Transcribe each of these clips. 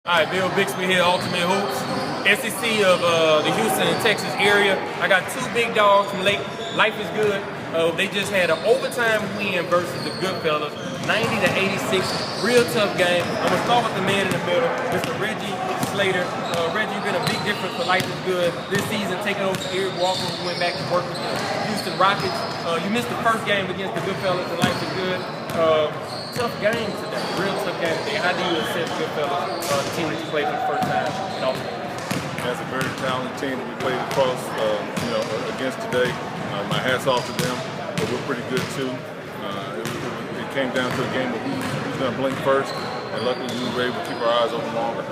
All right, Bill Bixby here, Ultimate Hoops, SEC of the Houston and Texas area. I got two big dogs from Lake. Life is good. They just had an overtime win versus the Goodfellas, 90-86. Real tough game. I'm gonna start with the man in the middle, Mr. Reggie Slater. Reggie, you've been a big difference for Life is Good this season, taking over for Eric Walker, who went back to work with the Houston Rockets. You missed the first game against the Goodfellas and Life is Good. Tough game today, real tough game today. How do you assess Goodfellas, the team that you played for the first time in Austin? That's a very talented team that we played across, against today. My hat's off to them, but we're pretty good too. It came down to a game of who's going to blink first, and luckily we were able to keep our eyes open longer.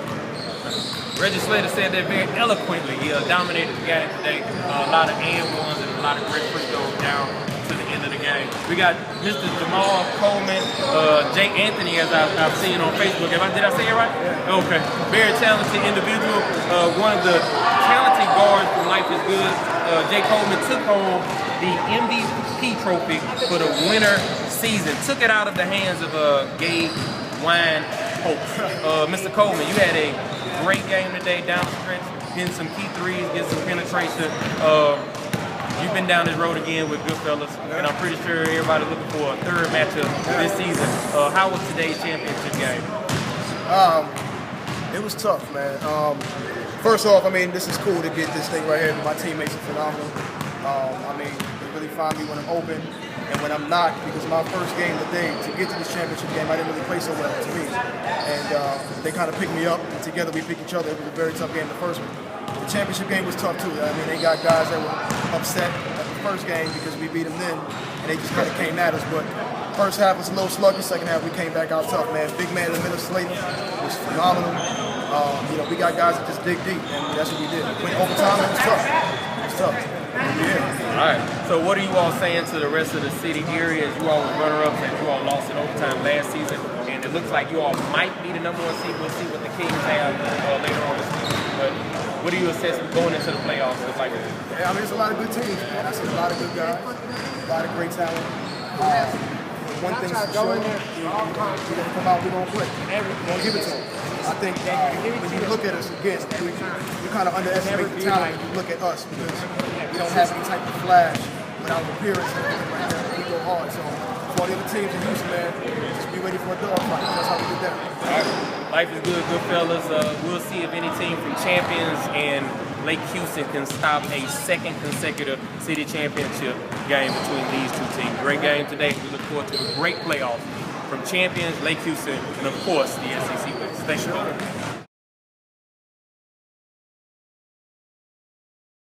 Reggie Slater said that very eloquently. He dominated the game today. A lot of and-ones and a lot of great free throws down to the end of the game. We got Mr. Jamal Coleman, Jay Anthony, as I've seen on Facebook. Did I say it right? Yeah. Okay. Very talented individual. One of the talented guards from Life is Good. Jay Coleman took home the MVP trophy for the winter season. Took it out of the hands of Gabe Wine Hope. Mr. Coleman, you had a great game today down the stretch, getting some key threes, getting some penetration. You've been down this road again with Goodfellas, and I'm pretty sure everybody's looking for a third matchup this season. How was today's championship game? It was tough, man. First off, this is cool to get this thing right here. My teammates are phenomenal. They really find me when I'm open and when I'm not, because my first game today, to get to this championship game, I didn't really play so well to me. And they kind of picked me up, and together we picked each other. It was a very tough game, the first one. The championship game was tough too. They got guys that were upset at the first game because we beat them then, and they just kind of came at us. But first half was a little sluggish. Second half we came back out tough, man. Big man in the middle, Slater was phenomenal. We got guys that just dig deep, and that's what we did. Went overtime, it was tough. It was tough. Yeah. All right. So what are you all saying to the rest of the city area? As you all were runner-ups and you all lost in overtime last season, and it looks like you all might be the #1 seed. We'll see what the Kings have later on this season. But what do you assess going into the playoffs? Yeah, there's a lot of good teams, man. I see a lot of good guys, a lot of great talent. One thing's for sure, we're going to come out, we're going to play. We're going to give it to them. I think when you look at us again, you kind of underestimate the talent when you look at us, because we don't have any type of flash without appearance and everything like that. We go hard. So for the other teams in Houston, man, just be ready for a dogfight. That's how we get that. All right. Life is good, Goodfellas. We'll see if any team from Champions and Lake Houston can stop a second consecutive city championship game between these two teams. Great game today. We look forward to a great playoffs from Champions, Lake Houston, and of course the SEC West. Thanks,